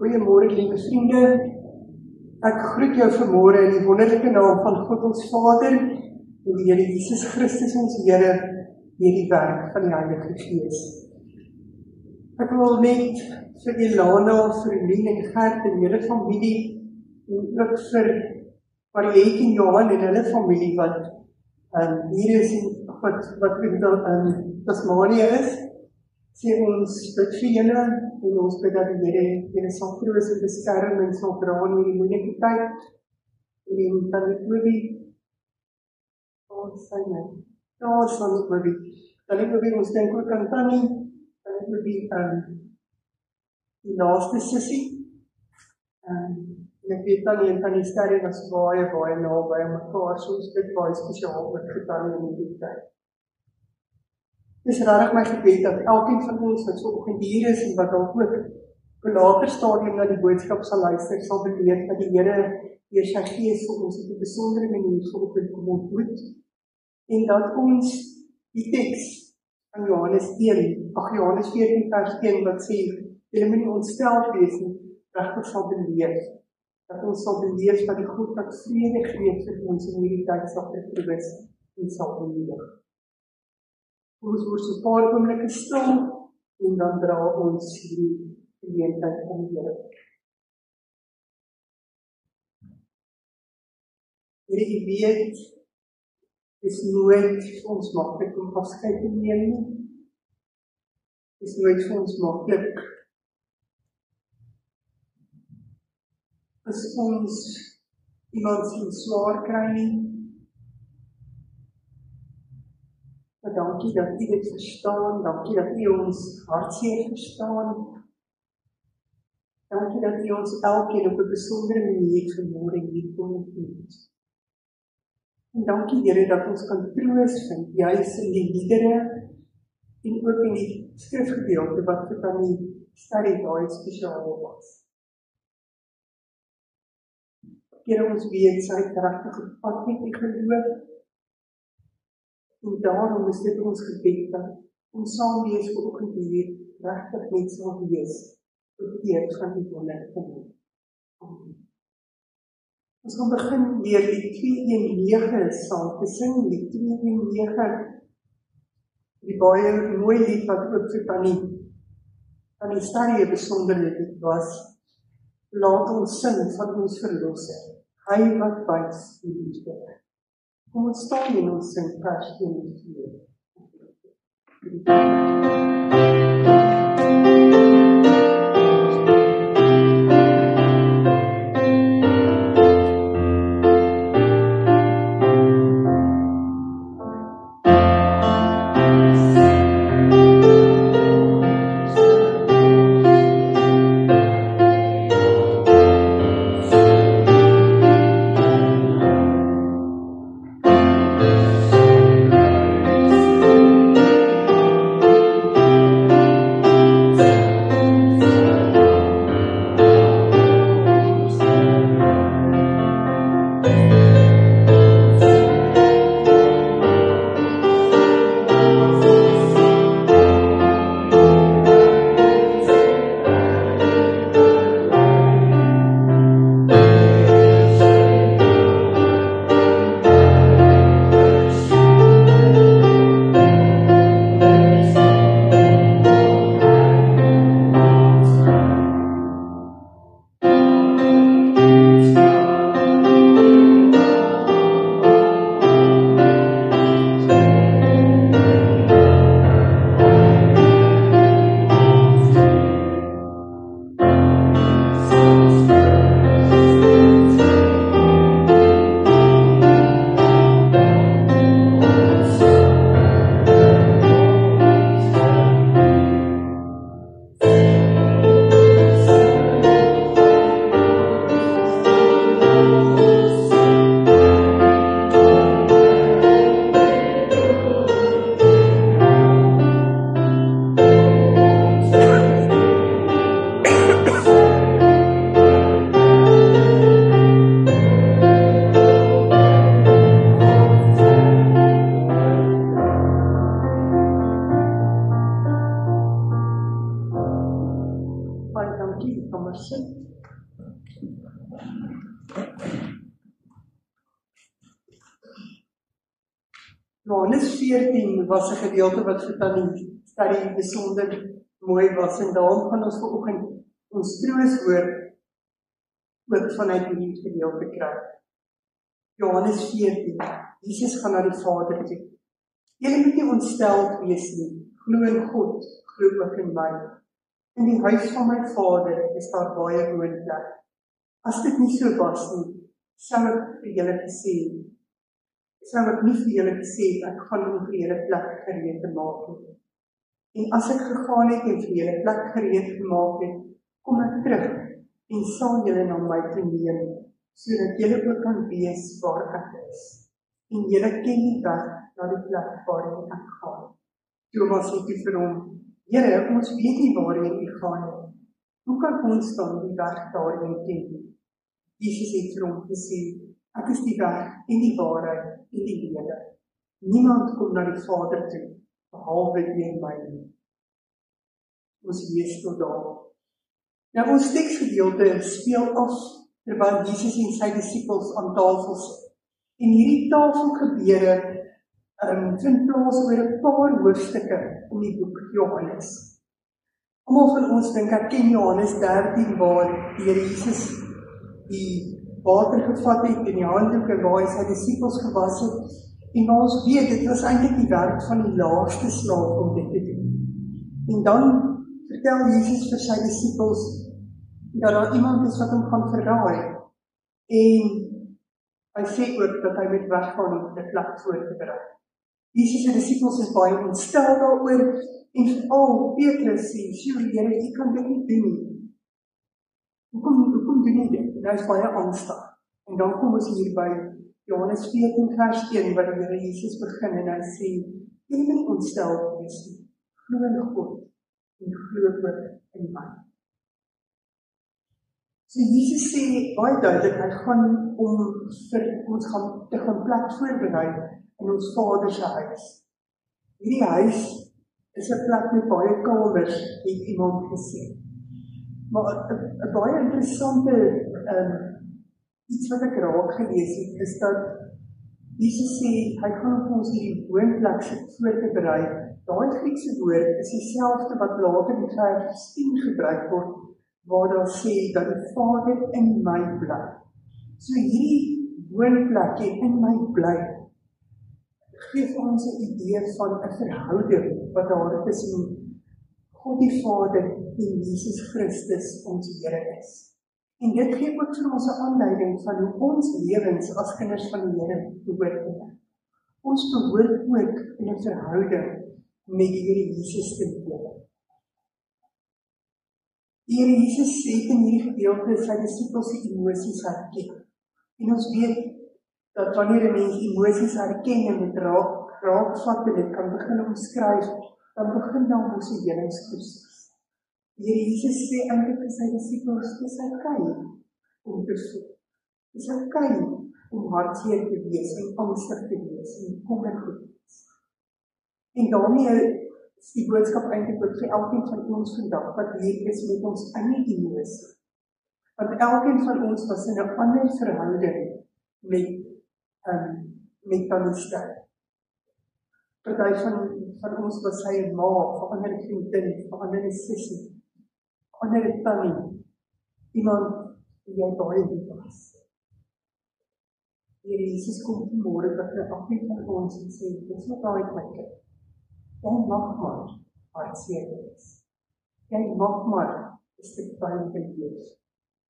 Goeiemôre, lieve vriende. Ek groet jou vanmôre in die wonderlike naam van God ons Vader en die Here Jesus Christus ons Here deur die werk van die Heilige Gees. Ek wil net vir Elana, vir Lien en Gert en julle familie en ook vir Mariette en Johan en hulle familie wat hier is en wat in Tasmanië is. Sê ons bid vir julle en ons bid dat die Here julle sal troos en beskerm en sal dra in hierdie moeilike tyd. En dan die Kobie, ons sê net, daar sal die Kobie. Dan die Kobie, ons dink ook aan Tannie, dan die Kobie die laaste sissie. En ek weet Tannie en Tannie Sterre was baie naby mekaar, so ons bid baie spesiaal met vir Tannie in hierdie tyd. Dit is rarig my gebed dat elkeen van ons wat so ongeduur is en wat dalk ook op 'n later stadium na die boodskap sal luister, sal beleef dat die Here deur sy Gees vir ons op 'n besondere manier sal kom ontmoet en dat ons die teks van Johannes 14 vers 1 wat sê, julle moet nie ontsteld wees nie, regtig sal beleef. Dat ons sal beleef dat die God wat vrede gee vir ons in hierdie tyd sal vertroos en sal bemoedig. Ons word so 'n paar oomblikke stil en dan dra ons die geleentheid om Here. Here, U weet, is nooit vir ons maklik om afskeid te neem nie. Is nooit vir ons maklik as ons iemand sien swaar kry nie. Maar dankie dat U dit verstaan, dankie dat U ons hartseer verstaan. Dankie dat U ons elkeen op 'n besondere manier vanmôre hier kom ontmoet. En dankie Here dat ons kan troos vind, juis in die liedere en ook in die skrifgedeelte wat vir Tannie Sterre baie spesiaal was. Here, ons weet sy het regtig op pad met U geloof. En daarom is dit ons gebed dat ons saam wees vanoggend hier regtig net sal wees tot eer van die wonderlike naam. Amen. Ons gaan begin weer die 219 saam te sing, die 219, die baie mooi lied wat ook vir Tannie Sterre 'n besondere lied was. Laat ons sing van ons verlosser, hy wat wys die liefde. Kom ons staan en ons sing vers 1 en 2. kan maar sit. Johannes 14 was 'n gedeelte wat vir Tannie Sterrie besonder mooi was, en daarom gaan ons vanoggend ons trooswoord ook vanuit hierdie gedeelte kry. Johannes 14, Jesus gaan na die Vader toe. Julle moet nie ontsteld wees nie, glo in God, glo ook in my. In die huis van my Vader is daar baie woonplek. As dit nie so was nie, sou ek vir julle gesê het. Sou ek nie vir julle gesê het, ek gaan om vir julle plek gereed te maak het. En as ek gegaan het en vir julle plek gereed gemaak het, kom ek terug en sal julle na my toe neem, sodat julle ook kan wees waar ek is. En julle ken die weg na die plek waarheen ek gaan. Thomas het toe vir hom, Here, ons weet nie waarheen u gaan nie. Hoe kan ons dan die weg daarheen ken nie? Jesus het vir hom gesê, ek is die weg en die waarheid en die lewe. Niemand kom na die Vader toe, behalwe deur my nie. Ons lees tot daar. Nou ons teksgedeelte speel af terwyl Jesus en sy disippels aan tafel sit. En hierdie tafelgebeure vind plaas oor 'n paar hoofstukke in die boek Johannes. Almal van ons dink ek ken Johannes 13 waar die Here Jesus die water gevat het en die handdoeke waar hy sy disippels gewas het. En waar ons weet, dit was eintlik die werk van die laaste slaaf om dit te doen. En dan vertel Jesus vir sy disippels dat daar iemand is wat hom gaan verraai. En hy sê ook dat hy moet weggaan om die plek voor te berei. Jesus se disippels is baie ontstel daaroor en veral Petrus sê, "Sjoe, Here, u kan dit nie doen nie. Hoekom doen jy dit?" En hy is baie angstig. En dan kom ons hier by Johannes 14 vers 1 waar die Here Jesus begin en hy sê, "Julle moet nie ontstel wees nie. Glo in God en glo ook in my." So Jesus sê baie duidelik, hy gaan om vir ons te gaan plek voorberei in ons Vader se huis. Hierdie huis is 'n plek met baie kamers, het iemand gesê. Maar 'n baie interessante iets wat ek raak gelees het, is dat Jesus sê, hy gaan vir ons hierdie woonplek voor te berei. Daai Griekse woord is dieselfde wat later in vers 10 gebruik word, waar daar sê dat die Vader in my bly. So hierdie woonplek in my bly, gee ons 'n idee van 'n verhouding wat daar tussen God die Vader en Jesus Christus ons Here is. En dit gee ook vir ons 'n aanleiding van hoe ons lewens as kinders van die Here behoort te wees. Ons behoort ook in 'n verhouding met die Here Jesus te lewe. Die Here Jesus sê in hierdie gedeelte sy disippels se emosies herken. En ons weet dat wanneer 'n mens emosies herken en dit raakvat en dit kan begin omskryf, dan begin dan ons helingsproses. Die Here Jesus sê eintlik vir sy disippels, dis oukei om te voel. Dis oukei om hartseer te wees en angstig te wees en kommer te wees. En daarmee is die boodskap eintlik ook vir elkeen van ons vandag wat hier is met ons eie emosie. Want elkeen van ons was in 'n ander verhouding met Tannie Sterrie. Party van ons was sy 'n ma, vir ander 'n vriendin, vir ander 'n sussie, vir ander 'n tannie, iemand wie jy baie lief was. Die Here Jesus kom vanmôre dat hy elkeen van ons en sê, dis wat daai my kind. Jy mag maar hartseer wees. Jy mag maar 'n stuk pyn wees.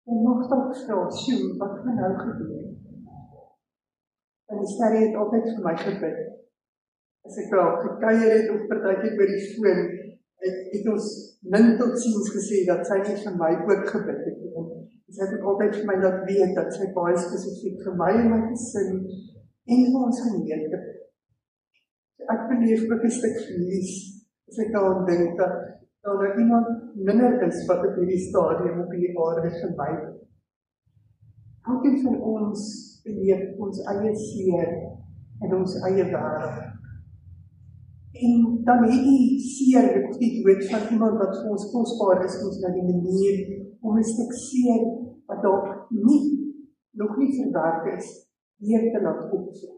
Jy mag dalk vra, "Sjoe, wat het nou gebeur?" En Sterrie het altyd vir my gebid. As ek daar gekuier het of partykeer by die foon, het ons min tot ziens gesê dat sy nie vir my ook gebid het. En sy het ook altyd vir my laat weet dat sy baie spesifiek vir my en my gesin en vir ons gemeente. Ek beleef ook 'n stuk verlies as ek daaraan dink dat daar iemand minder is wat op hierdie stadium op hierdie aarde vir my. Elkeen van ons beleef ons eie seer in ons eie wêreld. En dan het die seer, die dood van iemand wat vir ons kosbaar is, ons nou die manier om 'n stuk seer wat dalk nog nie verwerk is, weer te laat opvoer.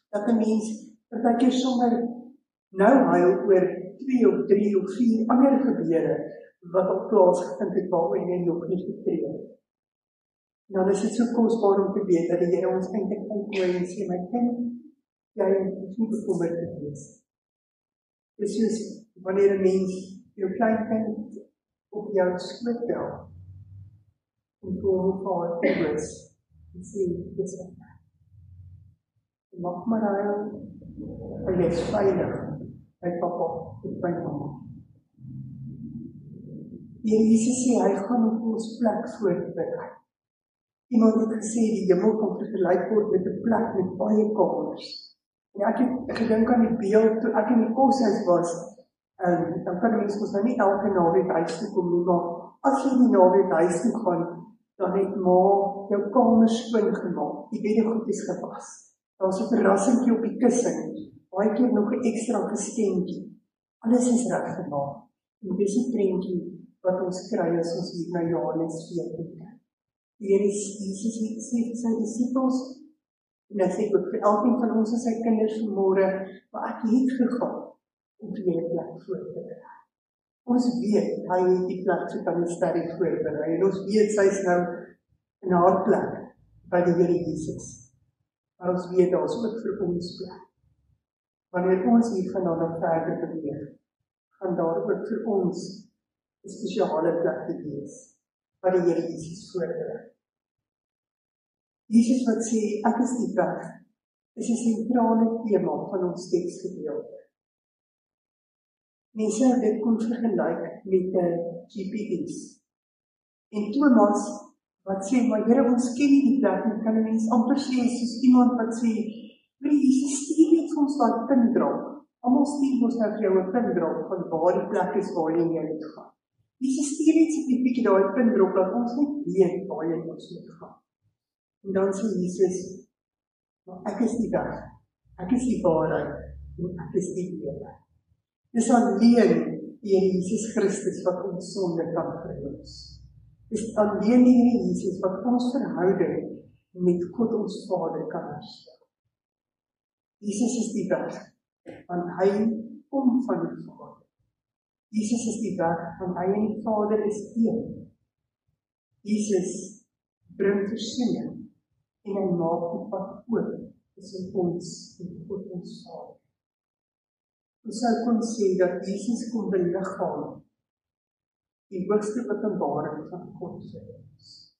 Dat 'n mens partykeer sommer nou huil oor 2 of 3 of 4 ander gebeure wat op plaasgevind het waaroor jy nog nie getree het. Dan is dit so kosbaar om te weet dat die Here ons eintlik uitnooi en sê, my kind, jy hoef nie bekommerd te wees. Dit is soos wanneer 'n mens jou klein kind op jou skoot tel en vir hom of haar toewys en sê, dis oké. Mag maar huil, en jy is veilig by papa of by mama. Die Here Jesus sê, hy gaan op ons plek voorberei. Iemand het gesê, die hemel kan vergelyk word met 'n plek met baie kamers. En ek het gedink aan die beeld, toe ek in die koshuis was, dan kan mens ons nou nie elke naweek huis toe kom nie, maar as jy die naweek huis toe gaan, dan het ma jou kamer skoon gemaak, die beddegoed is gewas. Daar's 'n verrassingkie op die kussing, baie keer nog 'n ekstra geskenkie. Alles is reggemaak. En dis 'n prentjie wat ons kry as ons hier na Johannes 14 kyk. Die Here Jesus sê vir sy disippels, en hy sê ook vir elkeen van ons as sy kinders vanmôre, maar ek het gegaan om vir julle plek voor te berei. Ons weet, hy het die plek so kan die sterre voorberei, en ons weet sy's nou in haar plek by die Here Jesus. Maar ons weet daar is ook vir ons plek. Wanneer ons hiervandaan nog verder beweeg, gaan daar ook vir ons 'n spesiale plek te wees, wat die Here Jesus voorberei. Jesus wat sê, ek is die weg, is 'n sentrale tema van ons teksgedeelte. Mense het dit kon vergelyk met 'n GPS. En Thomas, wat sê, maar Here, ons ken nie die plek nie, kan 'n mens amper sê, soos iemand wat sê, Jesus, stuur net vir ons daai pindraad. Almal stuur ons nou vir jou 'n pindraad van waar die plek is waar jy moet gaan. Jesus stuur net so 'n bietjie daai pindraad dat ons net weet waar jy moet gaan. En dan sê Jesus, maar ek is die weg, ek is die waarheid, en ek is die lewe. Dis alleen die Here Jesus Christus wat ons sonde kan verlos. Dis alleen die Here Jesus wat ons verhouding met God ons Vader kan herstel. Jesus is die weg, want hy kom van die Vader. Jesus is die weg, want hy en die Vader is een. Jesus bring versoening, en hy maak die pad oop tussen ons en God ons Vader. Ons sou kon sê dat Jesus kom beliggaam die hoogste openbaring van God vir ons.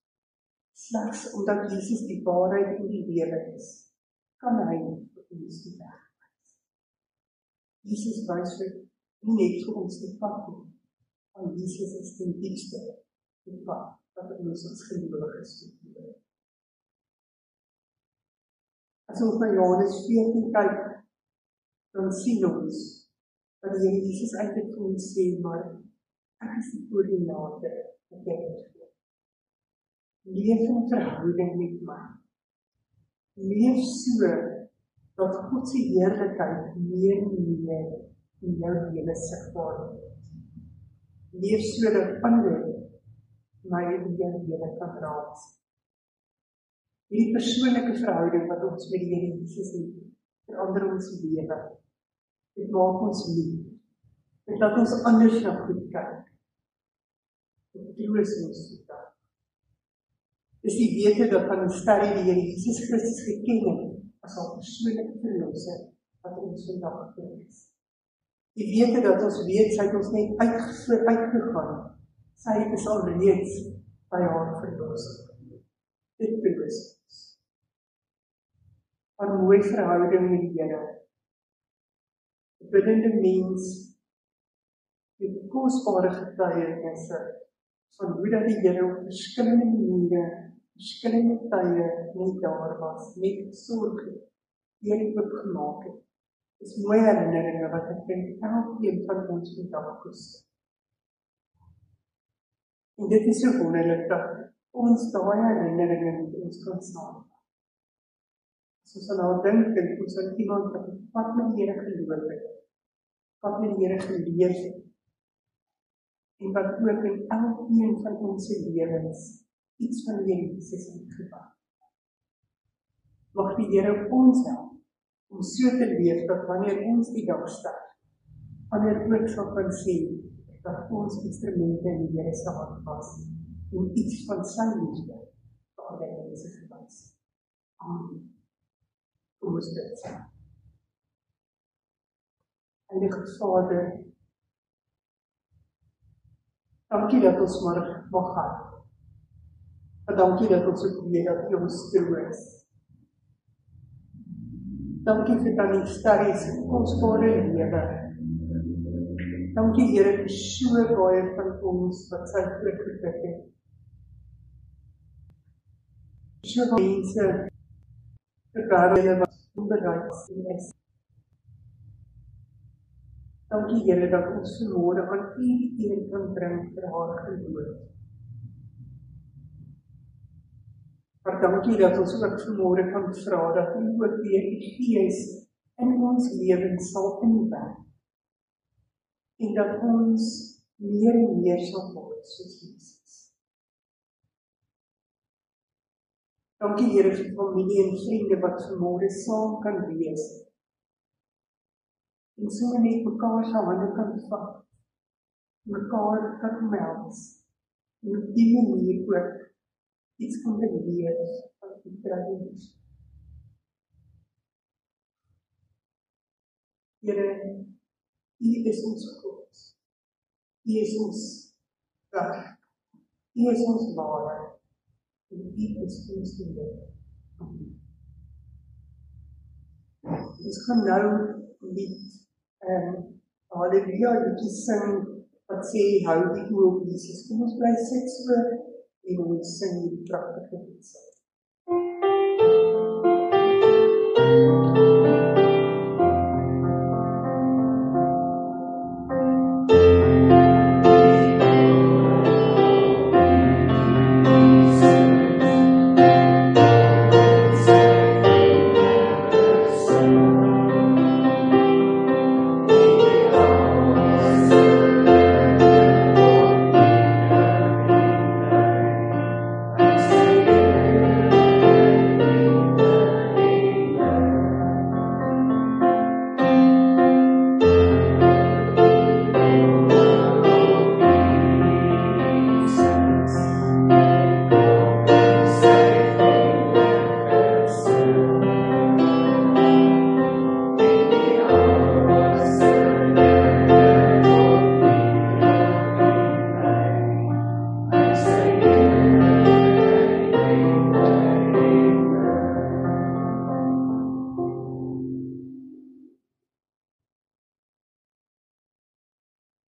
Slegs omdat Jesus die waarheid en die lewe is, kan hy vir ons die weg wys. Jesus wys nie net vir ons die pad nie, want Jesus is ten diepste die pad wat ons as gelowiges moet. As ons na Johannes 14 kyk, dan sien ons dat die Here Jesus eintlik vir ons sê, maar ek is die koördinator wat jy moet volg. Leef in verhouding met my. Leef so dat God se heerlikheid meer en meer in jou lewe sigbaar word. Leef so dat ander my in jou lewe kan raak. Hierdie persoonlike verhouding wat ons met die Here Jesus het, verander ons lewe. Dit maak ons lief. Dit laat ons anders na goed kyk. Dit troos ons totaal. Dis die wete dat van die sterre die Here Jesus Christus geken het as haar persoonlike verlosser wat ons vandag is. Die wete dat ons weet sy het ons net uitgegaan. Sy is al reeds by haar verlosser. Dit troos ons. Haar mooi verhouding met die Here. 'n biddende mens met kosbare getuienisse van hoe dat die Here op verskillende maniere, verskillende tye net daar was, net sorg het, hier oopgemaak het. Dis mooi herinneringe wat ek dink elkeen van ons vandag koester. En dit is so wonderlik dat ons daai herinneringe met ons kan saamvat. As ons aan haar dink, en ons aan iemand wat pad met die Here geloof het, pad met die Here geleef het, en wat ook in elkeen van ons lewens iets van Jesus uitgebracht. Mag die Here ons help om so te leef dat wanneer ons die dag sterf, wanneer ook sal kan sê dat ons instrumente in die Here se hand was en iets van sy liefde vir ander mense gewys. Amen. Kom ons bid saam. Heilige Vader, dankie dat ons maar mag gaan. En dankie dat ons ook weet dat U ons troos. Dankie vir Tannie Sterrie se kosbare lewe. Dankie Here vir so baie van ons wat sy grootgekik het. So baie mense vir wêrelde wat onbereik is. Dankie Here dat ons vanmôre aan U die eer kan bring vir haar geloof. Maar dankie dat ons ook vanmôre kan vra dat U ook weer die Gees in ons lewens sal inwerk. En dat ons meer en meer sal word soos Jesus. Dankie Here vir familie en vriende wat vanmôre saam kan wees. En sommer net mekaar se hande kan vat. Mekaar kan omhels. En op die manier ook iets kan beleef van die tradities. Here, U is ons God. U is ons weg. U is ons waarheid. En U is ons lewe. Amen. Ons gaan nou lied Halleluja liedjie sing wat sê hou die oë op Jesus. Kom ons bly sit so en ons sing die pragtige lied.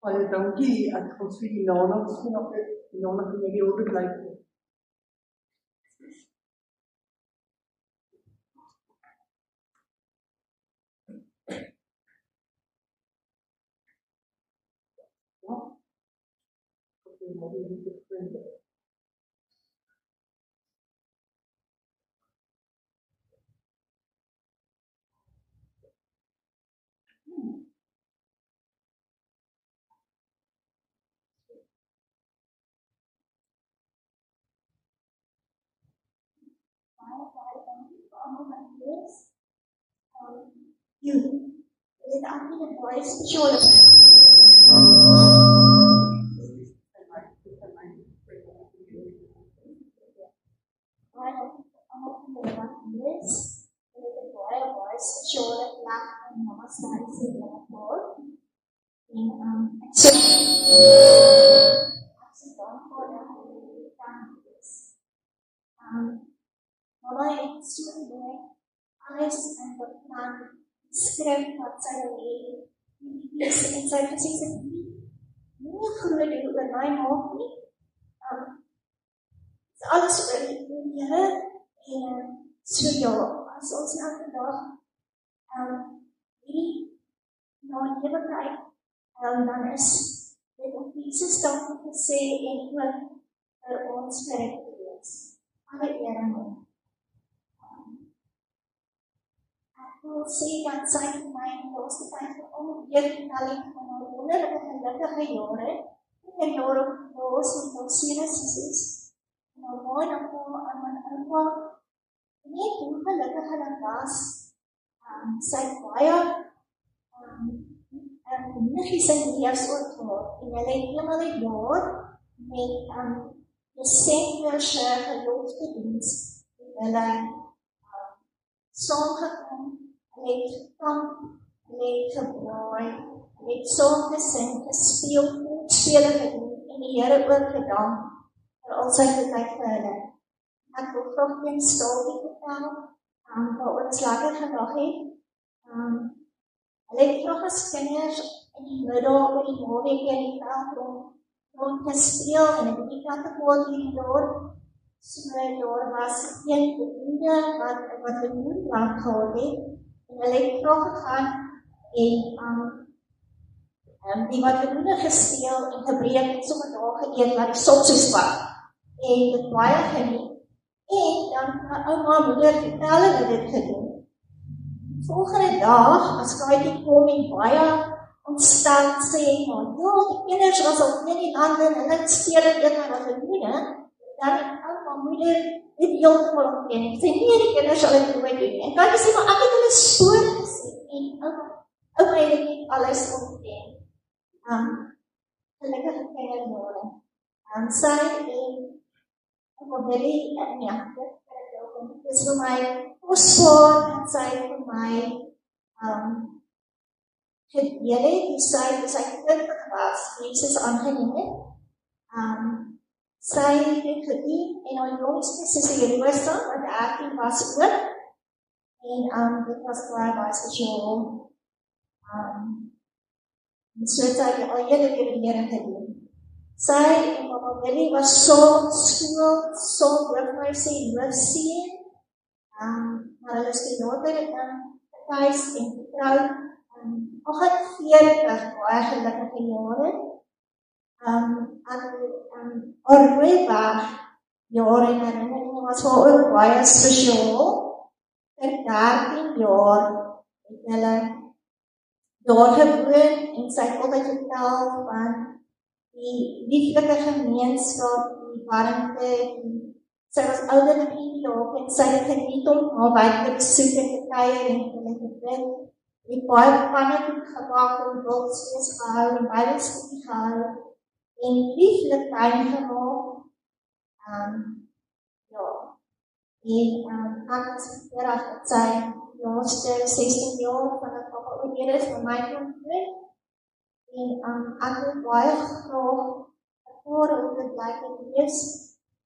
Baie dankie, ek gaan vir die naam sien of die naam van die orde bly. Ja. Okay, maar die is vriende. You is only the voice shoulder. Alles en wat dan skryf wat sy wil hê. En sy het gesê nie groot ding oor my maak nie. Alles oor die Here en so ja, as ons elke dag die na ewigheid dan is dit op Jesus dag gesê en ook vir ons gerig te wees. Alle eer aan hom. Ek wil sê dat sy vir my laaste tyd vir al die talent van haar wonderlike gelukkige jare en jaar op los met ons sissies. En nou mooi en my ouma, net hoe gelukkig hulle was. Sy het baie niggies en neefs ook gehad. En hulle het eenmal 'n jaar met Desember se geloofsdiens het hulle saamgekom, hulle het gekamp, hulle het gebraai, hulle het saam gesing, gespeel, spele gedoen en die Here ook gedank vir al sy goedheid vir hulle. Ek wil graag een storie vertel, waar ons lekker gedag het. Hulle het graag as kinders in die middag oor die naweek in die veld rond gespeel en 'n bietjie katte gehad hierdie jaar. So daar was een bediende wat 'n moedland gehad het en hulle het graag gegaan en die wat bediende gesteel en gebreek en sommer daar geëet wat die sop soos wat en dit baie geniet. En dan my ouma moeder vertel hulle dit gedoen. Volgende dag, as Kaaitjie kom en baie ontstel sê, maar ja, die kinders was al in die lande en hulle steel en dit wat gedoen, dan het ouma moeder dit heeltemal ontken. Sy nie die kinders sal dit nooit doen. En Kaaitjie sê, maar ek het hulle spoor gesien en ouma het dit nie alles ontken. Gelukkige kinderjare. Sy en Billy en dit is vir my kosbaar en sy vir my gedeel het, die sy kinders was, Jesus aangeneem het. Sy het gedien en haar jongste sussie Rosa, wat 18 was ook, en dit was baie spesiaal. En so het sy al hele Here gedien. Sy en mama Billy was saam skool, saam hoofmeisie en hoofseun. Maar hulle is die later thuis en getroud. 48 baie gelukkige jare. Haar Rooiberg jare en herinnering was wel ook baie spesiaal. Vir 13 jaar het hulle daar gewoon en sy het altyd vertel van die lieflike gemeenskap, die warmte, sy was ouder in die dag en sy het geniet om haar buite besoek en te kuier en hulle gebid. Die baie pannekoek gebak en wildvlees gehou en bybelstudie gehou en lieflik tuin gemaak. Ek was vooraf dat sy laaste 16 jaar van het papa oorlede is van my kant doen. En ek wil baie graag ervaar hoe dit blyk en wees.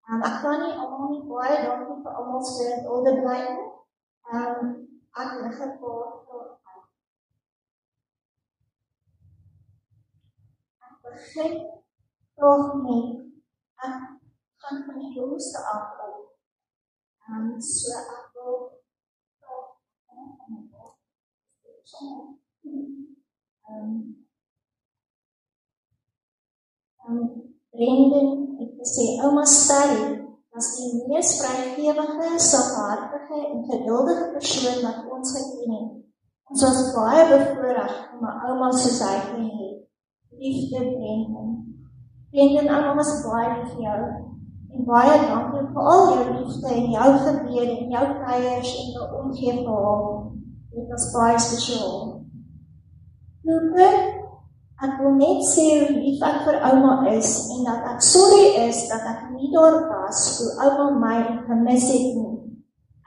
Ek kan nie almal nie baie dankie vir almal se oude blyk. Ek lig 'n paar begin graag met ek gaan van die jongste af op. So ek wil Brendan het gesê, ouma Sterry was die mees vrygewige, saghartige en geduldige persoon wat ons geken het. Ons was baie bevoorreg om 'n ouma soos hy te hê. Liefde Brendan. Brendan, ouma was baie lief vir jou en baie dankie vir al jou liefde en jou gebede en jou kuiers en jou omgee vir haar. Dit was baie spesiaal. Cooper, ek wil net sê hoe lief ek vir ouma is en dat ek sorry is dat ek nie daar was toe ouma my gemis het nie.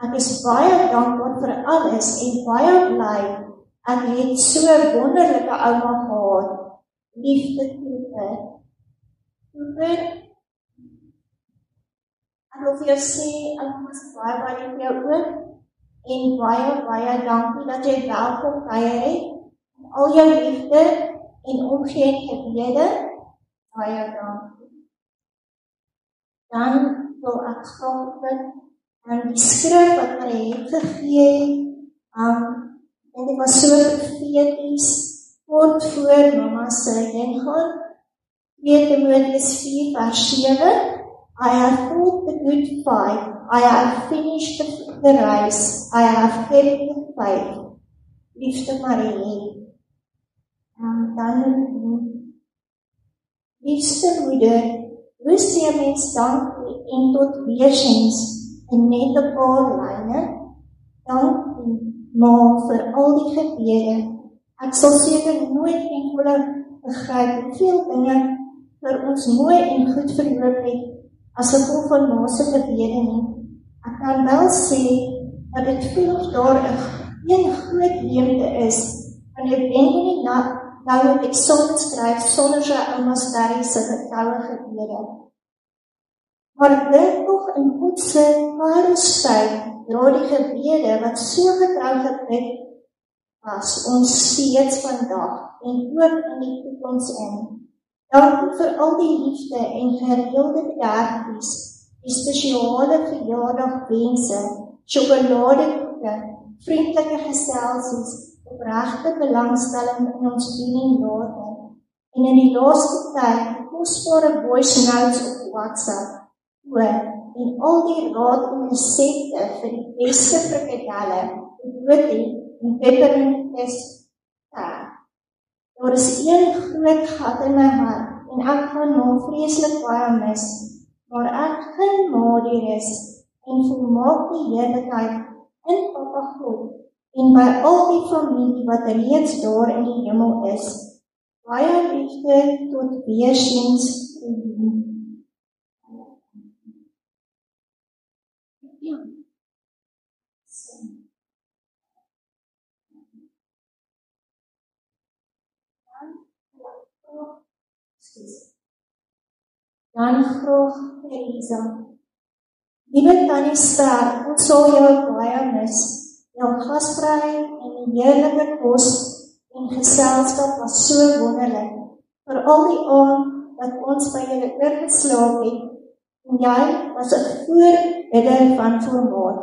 Ek is baie dankbaar vir alles en baie bly ek het so 'n wonderlike ouma gehad. Liefde Cooper. Cooper, ek wil vir jou sê, ouma is baie lief vir jou ook en baie dankie dat jy welkom kuier het. Al jou liefde en omgee en gebede, baie dankie. Dan wil ek graag bid aan die skrif wat my het gegee, en dit was so profeties, kort voor mama se ingaan, 2 Timoteus 4 vers 7, I have fought the good fight, I have finished the race, I have kept the faith. Liefde Marie. Dan Liefste moeder, hoe sê mens dankie en tot weerziens in net 'n paar lyne? Dankie, ma, vir al die gebede. Ek sal seker nooit enkele begryp hoeveel dinge vir ons mooi en goed verloop het as gevolg van ma se gebede nie. Ek kan wel sê dat dit voel of daar 'n groot leemte is, en ek denk nie nou het ek soms skryf sonder sy ouma Sterrie se getroue gebede. Maar ek dink nog in God se parelstyd dra die gebede wat so getrou gebid was ons steeds vandag en ook in die toekoms in. Dankie vir al die liefde en gereelde bedaartjies, die spesiale verjaardagwense, sjokoladekoeke, vriendelike geselsies, opregte belangstelling in ons bediening later, en in die laaste tyd kosbare voice notes op WhatsApp, en al die raad en resepte vir die beste frikadelle, broodie en peppermint Daar is een groot gat in my hart, en ek gaan ma vreeslik baie mis, maar ek gun ma die rus, en volmaak die heerlikheid in Papa God, en by al die familie wat reeds daar in die hemel is. Baie liefde tot weerziens, Dan vroeg Theresa, liewe Tannie Ster, ons sal jou baie mis. Jou gasvryheid en die heerlike kos en geselskap was so wonderlik. Vir al die aand wat ons by julle oorgeslaap het, en jy was 'n voorbidder van formaat.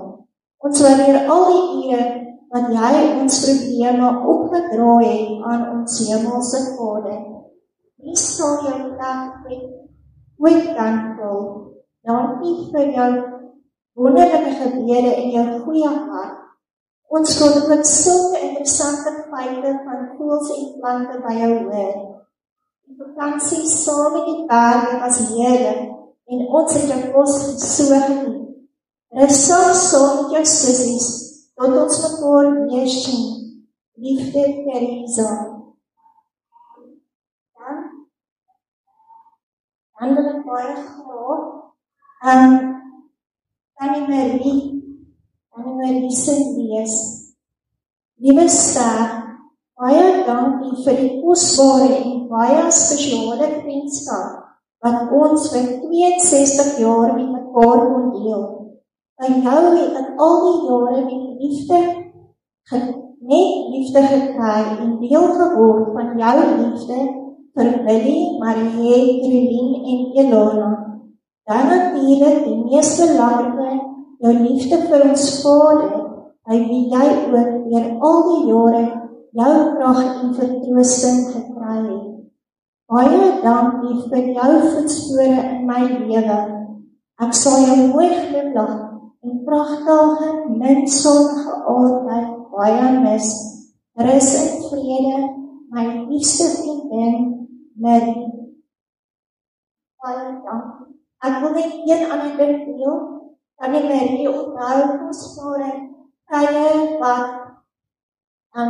Ons waardeer al die ure wat jy ons probleme opgedra het aan ons hemelse Vader. Wie sal jou plek ooit kan vul? Dankie vir jou wonderlike gebede en jou goeie hart. Ons kon ook sulke interessante feite van voëls en plante by jou hoor. Die vakansie saam met die berge was heerlik en ons het jou kos so geniet. Rustig saam met jou sissies tot ons mekaar weer sien. Liefde, Theresa. Dan wil ek baie graag Tannie Marie se lees. Liewe Ster, baie dankie vir die kosbare en baie spesiale vriendskap wat ons vir 62 jaar met mekaar kon deel. By jou het ek al die jare met liefde gekry en deel geword van jou liefde vir Willie, Marie, Caroline en Elona. Dan natuurlijk die mees belangrike, jou liefde vir ons Vader, by wie jy ook weer al die jare jou krag en vertroosting gekry het. Baie dankie vir jou voetspore in my lewe. Ek sal jou mooi glimlag en pragtige, minsonnige altyd baie mis. Rus in vrede, my liefste vriendin, Marie. Baie dankie. Ek wil net een ander ding deel, Tannie Marie onthou kosbare tye wat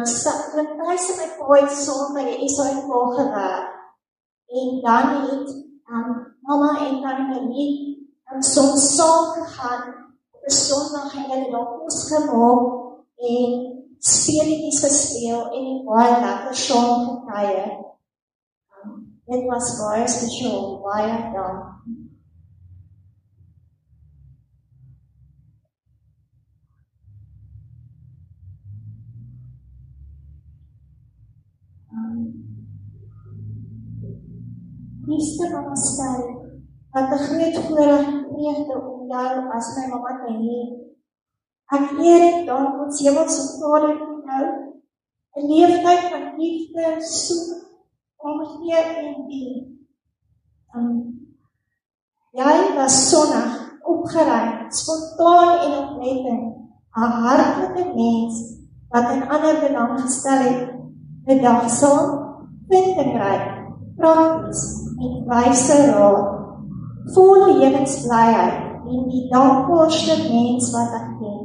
sy my pa het saam by die SAK gewerk. En dan het mama en Tannie Marie soms saam gegaan op 'n Sondag en hulle het kos gemaak en speletjies gespeel en baie lekker saam gekuier. Dit was baie spesiaal, baie dankie. Liefste mama Sterrie, wat 'n groot voorreg en vreugde om jou as my mamma te hê. Ek eer en dank ons hemelse Vader vir jou, 'n leeftyd van liefde, soek, omgee en dien. Jy was sonnig, opgeruimd, spontaan en oplettend, 'n hartlike mens wat in ander belang gestel het, bedagsaam, vindingryk, prakties, met wyse raad, vol lewensblyheid en die dankbaarste mens wat ek ken.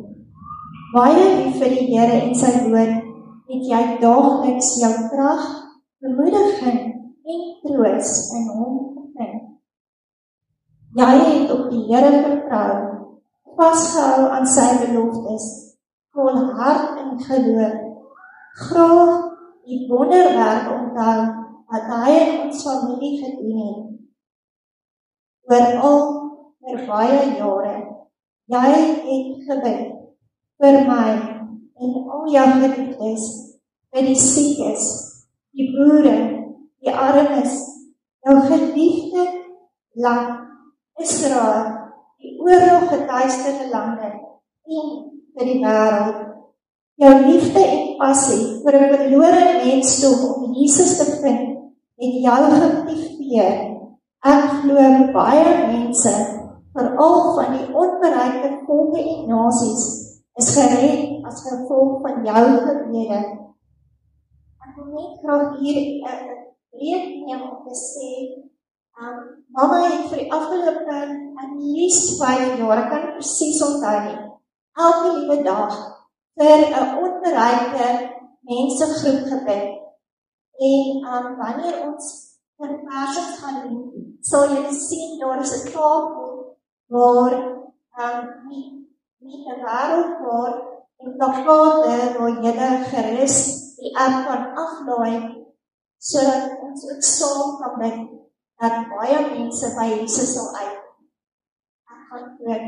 Baie lief vir die Here en sy woord, het jy daagliks jou krag, bemoediging en troos in hom gevind. Jy het op die Here vertrou, vasgehou aan sy beloftes, vol hart en geloof, graag die wonderwerk onthou wat hy in ons familie gedoen het. Oor baie jare, jy het gebid vir my en al jou geliefdes, vir die siekes, die boere, die armes, jou geliefde land, Israel, die oorlog getuisterde lande en vir die wêreld. Jou liefde en passie vir 'n verlore mensdom om Jesus te vind, het jou geaktiveer. Ek glo baie mense, veral van die onbereikte volke en nasies, is gered as gevolg van jou gebede. Ek wil net graag hier 'n breek neem om te sê, Mama het vir die afgelope at least 5 jaar, ek kan presies onthou nie, elke liewe dag vir 'n onbereikte mensegroep gebid. En wanneer ons verversings gaan doen, sal jy sien daar is 'n tafel waar nie 'n wêreldkaart en plakate waar jy gerus die app kan aflaai, sodat ons ook saam kan bid dat baie mense by Jesus sal uit. Ek gaan hoor.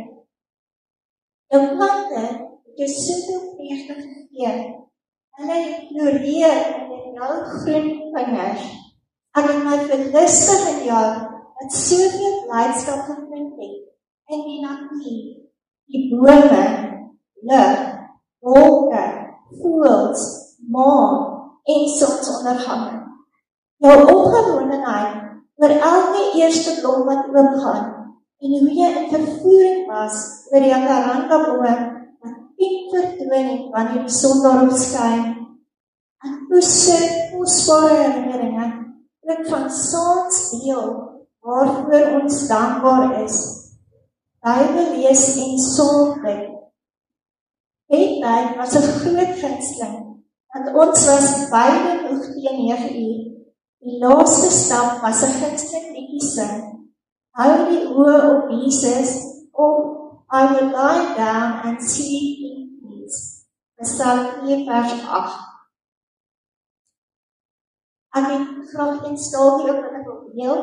Jou plante het jy soveel vreugde gegee. Hulle het floreer in jou groen vingers. Ek het my verlustig in jou, wat soveel blydskap gevind het in die natuur, die bome, lig, wolke, voëls, maan en sonsondergange. Jou opgewondenheid oor elke eerste blom wat oopgaan en hoe jy in vervoering was oor die jacaranda-bome wat piek vertoon het wanneer die son daarop skyn. En so kosbare herinneringe ook van saans deel waarvoor ons dankbaar is. Bybel lees en saambid. Tyd was 'n groot gunsteling, want ons was beide moeg teen 9 uur. Die laaste stap was 'n gunsteling liedjie sing. Hou die oë op Jesus, of I will lie down and sleep in peace. Psalm 4 vers 8. Ek het graag een staaltjie op wat ek wil deel.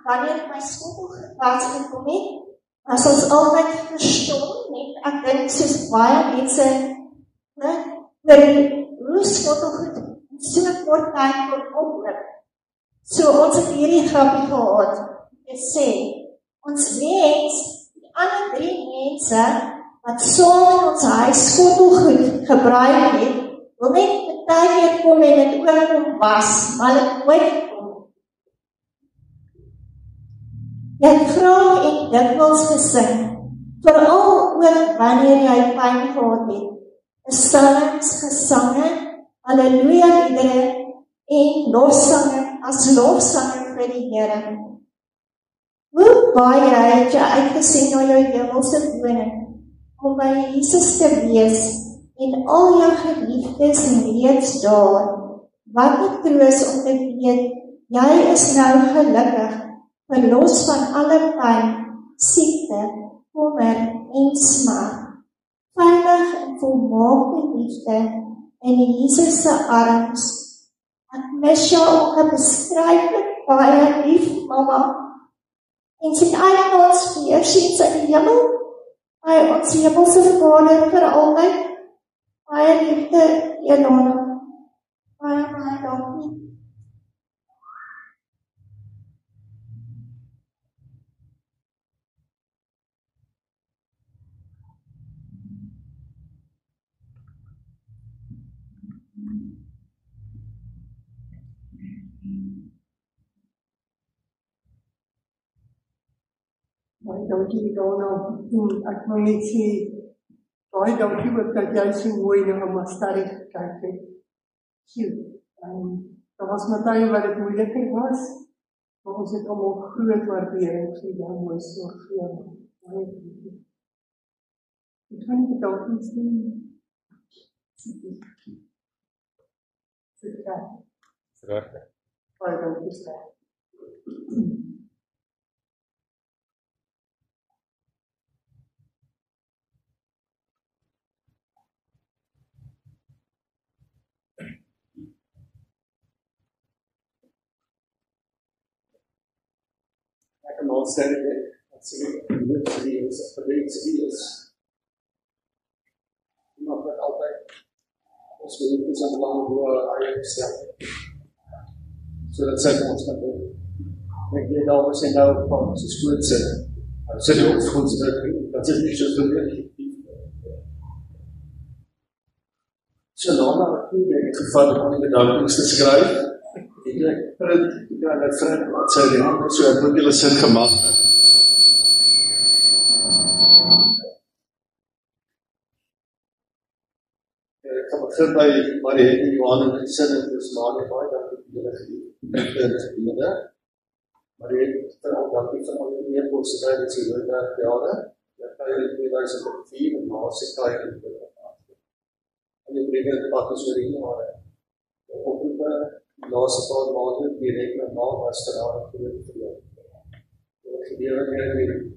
Wanneer my skoolklas gekom het, was ons altyd verstom met, ek dink soos baie mense, oor hoe skottelgoed so kort tyd kon oploop. So ons het hierdie grappie gehad, te sê, ons wens die ander 3 mense, wat saam in ons huis skottelgoed gebruik het, wil net baie keer kom en het ook kom was, maar het nooit kom. Jy het graag en dikwels gesing, veral ook wanneer jy pyn gehad het, psalms, gesange, halleluja liedere en lofsange as lofsange vir die Here. Hoe baie het jy uitgesien na jou hemelse woning, om by Jesus te wees, en al jou geliefdes reeds daar. Wat 'n troos om te weet, jy is nou gelukkig, verlos van alle pyn, siekte, kommer en smart. Veilig en volmaakte liefde in Jesus se arms. Ek mis jou onbeskryflik baie lief, Mama. En sien uit na ons weersiens in die hemel, by ons hemelse Vader vir altyd. Baie liefde, Elona. Baie dankie. Baie dankie, Elona. Ek wil net sê, baie dankie ook dat jy so mooi na Ouma Starry gekyk het. Daar was maar tye wat dit moeiliker was, Maar ons het allemaal groot waardering vir jou mooi sorg vir jou. Baie dankie. Ek gaan nie bedankings doen. Sit reg. Baie dankie vir. Ek kan al sê dat sy is iemand wat altyd ons behoeftes en belange bo eie gestel. Sodat sy vir ons kan doen. Ek weet al wat sy nou van sy skoot sit. Sy die ons goed sit, dat sy nie so veel effectief. So daarna het ek gevat om die bedankings te skryf. Ek print, dat sy die hand so ek moet julle sin gemaak. Ek gaan begin by Marie en Johan en die sin en dis Marie, baie dankie vir julle gediende. Marie, veral dankie vir al die neerposte by die Silowerk jare. Ek kan in 2004 en na sy kaai in die en die brede pad is oor die jare. Oproepe, die laaste paar maanden, direct met na was ter aan het groot verloop. Door het gedeelde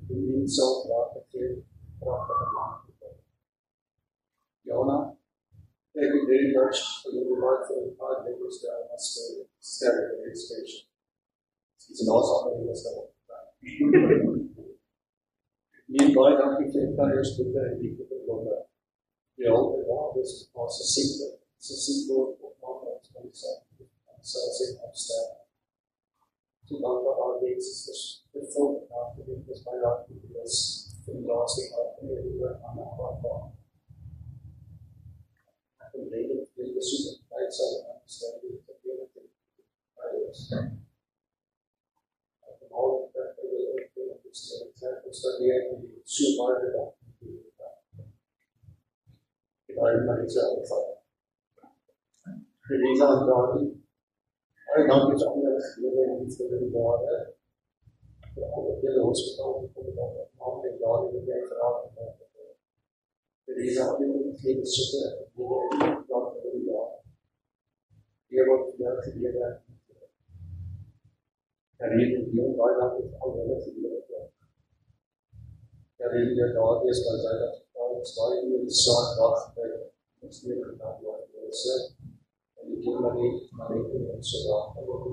die dienst sal graag gegeen, prachtige maand. Jana, thank you very much for your reward for the hard labors that I must stand at the station. It's an awesome thing to start. Nearby, dankie vir die encouragement en die goede. Ja, dit is als een ziekte. Het is een ziekte op maandag van die zaak. Zal zich opstellen. Toen dan wat al deze is dus de volgende dag. Dit is bij dat die is voor de laatste dag. En die we aan de hand van. En de reden voor de zoektijd zal ik aanstellen. Die het weer met de is. En de halve dag wil ik ook weer op de stelling zijn. Dus dat weer die zoekwaarde dag. Maar ik zou het vallen. Deze aandacht. En dan is het anders. Je weet niet voor de jaren. Het hele hospitaal. Al die jaren die jij geraakt hebt. Deze aandacht geen zoeken. Je weet niet wat voor de jaren. Je wordt weer geleerd. En hier in die jong bijna is al wel geleerd. En hier in de jaren is dat zij dat. Stel je in de zaak dag bij ons neergedaan worden. En die kinderen en zodat en ook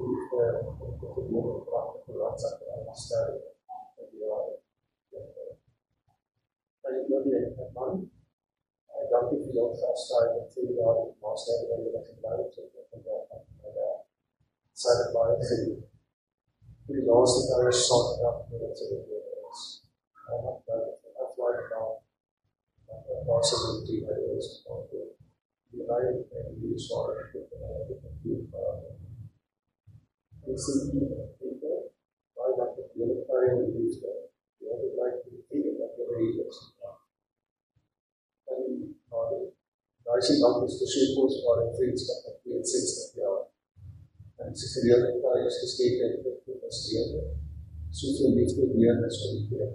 de gewone prachtige landzaak en sterren en die jaren. En ik wil je man. Dank u voor jouw gastvrijheid en 2 jaar in Maastricht en jullie gebruikt en zijn het maar gediend. Voor de laatste jaar is zaterdag dat ze er weer is. En dat afleiding van possibility that is the right and the sort of people, I like to unify and use that. You would like to think about the areas. And I see not this the shape was for a free stuff of the 6 of the hour. And it's a real is to state and the year. So to meet with the year as well.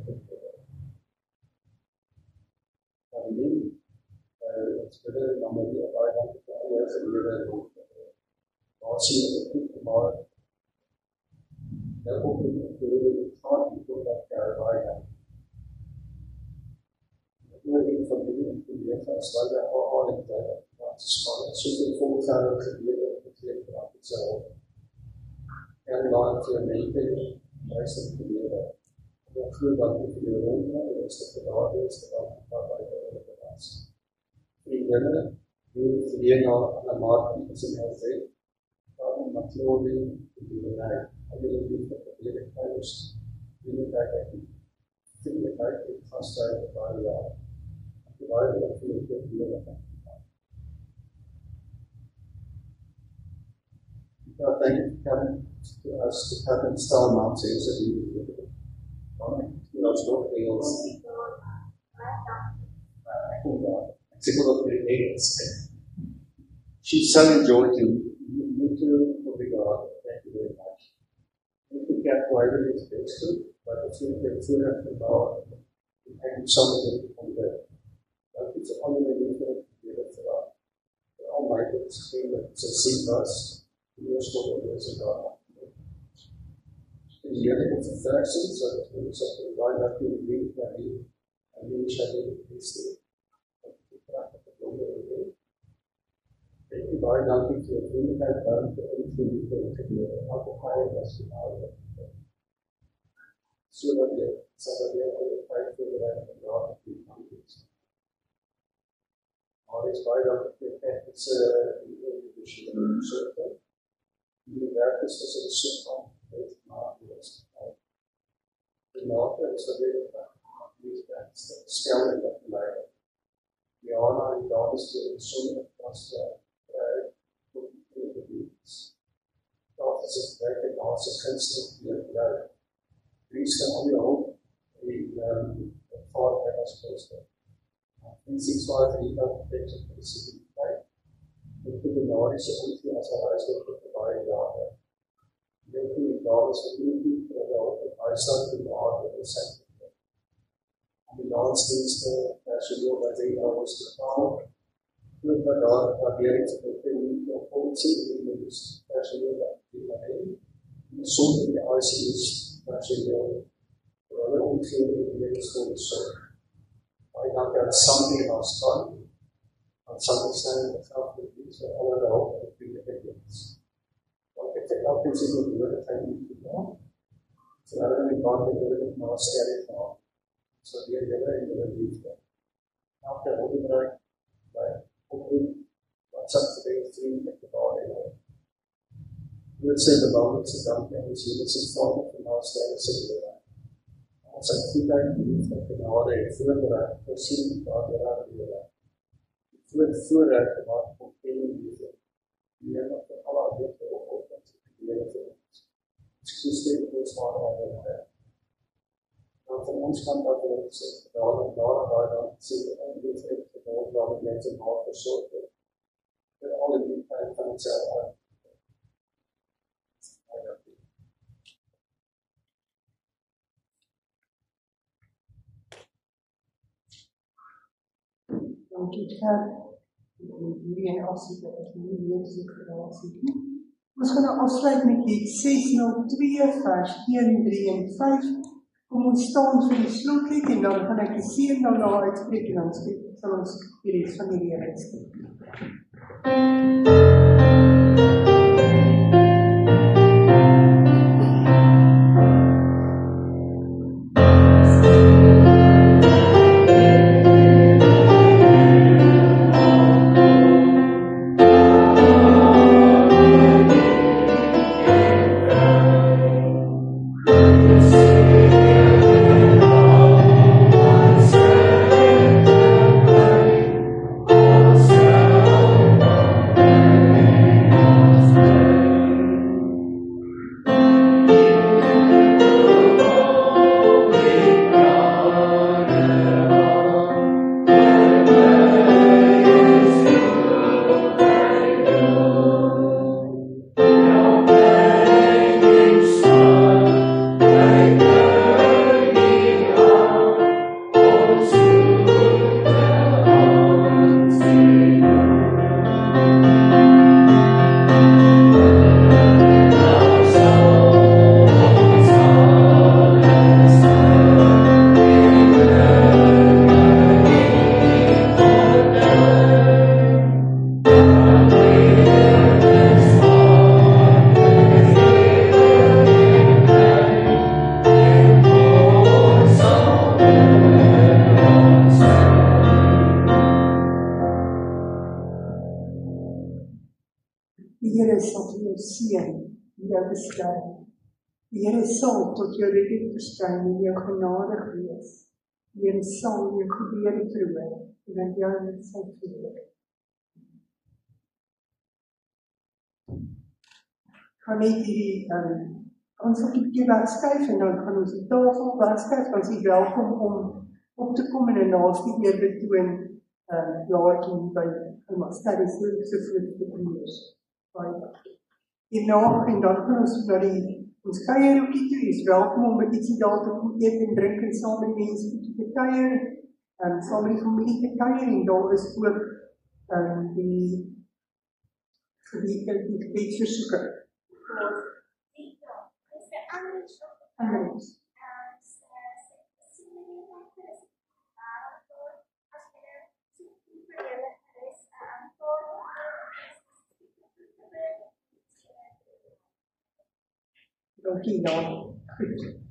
It's better normally about years and years watching tomorrow. The open to thought people that Carolina. Looking for the years as well as all in the scholars. So the full time to be able to take up itself. And not to make it nice and clear. The clue about the room is the audience about the class. Vrienden, die verleden al aan de markt in zijn huis, daarom matroden, de boerderij, en de liefde voor de leerlijkheid, vriendelijkheid in gasttijd van paar jaar. En de waarde van vriendelijkheid die we hebben. Thank you for coming to us to have installed mountains of you. She's so enjoyed you. You too, for the God. Thank you very much. Thank you, Waverley is best to, but if you get through that about and something from there. It's only the different for all my books came with a C plus, years ago, years ago. In the end of the fashion, so that we was up to line up in the week that he and we shall be tasted. If you buy down to a thing that done to anything, you can take the alcohol as you know. So that somebody will fight for the right of God of the countries. Always buy down to it's a individual circle. You have this as a circle. It's not just the north is a bit of that's scaling up the light. We all are in God's doing so many across the beats. The office is back and also constantly at the reach the only hope the thought that I suppose that 365 architecture for the city, right? We put the knowledge of everything as a rise of the body of everything dollars for unity for the myself in the art of the center. And the last is the national by 8 hours to follow. With the God appearing to the thing of policy in the national by the soul of the ICs, national for our own theory in the school. I now got something else done, and some understanding of how to do so. I want to help and be the evidence. Like if they help you to do it, I need to know. So I don't want to do it now, scary now. So we are never in the leave there. After holding right, by opening what's up today, 3 like the body. We would say the boundaries of down and see this is formed from our status of the life. Als ik goed uitgeeft, dat ik nou de voorbereid, voorzien dat we daar weer vooruit gemaakt voor geen liefde. Die hebben dat alle objecten ook dat ze leren voor ons. Dus ik steek ons maar aan de dan van ons kant dat we het zeggen, daar dan zitten en dit heeft gedaan, waar we mensen maar verzorgd hebben. Met alle diepheid van hetzelfde uit. Dankie Gert. Hierdie en afsit dat ek nie weer so gedaan het. Ons gaan nou afsluit met lied 602 vers 1, 3 en 5. Kom ons staan vir die slotlied en dan gaan ek die seën daarna uitspreek en dan sal ons die res van die leer uitspreek. Die Here sal tot jou redding verskyn en jou genadig wees. Die Here sal jou gebede verhoor en dat jou net sal vrede. Gaan net hierdie ons op die wegskuif en dan gaan ons die tafel wegskuif, dan is jy welkom om op te kom en 'n laaste eer betoon laatjie by ouma Sterre se voorste te kom. Baie dankie. Hierna en dan gaan ons na die Ons kuier ook nie toe, jy is welkom om met ietsie daar te kom eet en drink en saam met die mense te kuier, saam met die familie te kuier, en daar is ook die gebedsversoeke. Anders. Dankie, Jan. Goed.